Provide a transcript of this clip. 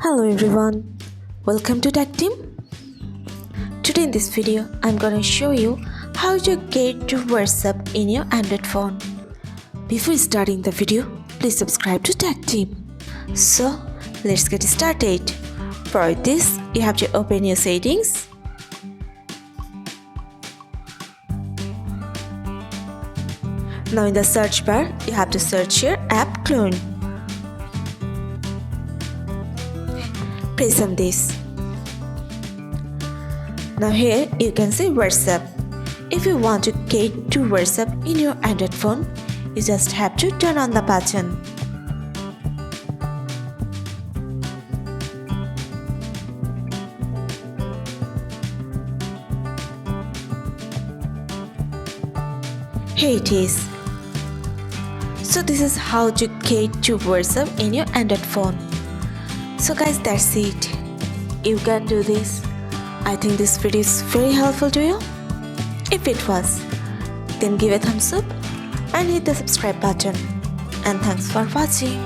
Hello everyone, welcome to Tactim. Today in this video, I'm gonna show you how to get to WhatsApp in your Android phone. Before starting the video, please subscribe to Tactim. So, let's get started. For this, you have to open your settings. Now in the search bar, you have to search your app clone. Press on this. Now here you can see WhatsApp. If you want to get to WhatsApp in your Android phone, you just have to turn on the button. Here it is. So this is how to get to WhatsApp in your Android phone. So guys, that's it. You can do this. I think this video is very helpful to you. If it was, then give a thumbs up and hit the subscribe button. And thanks for watching.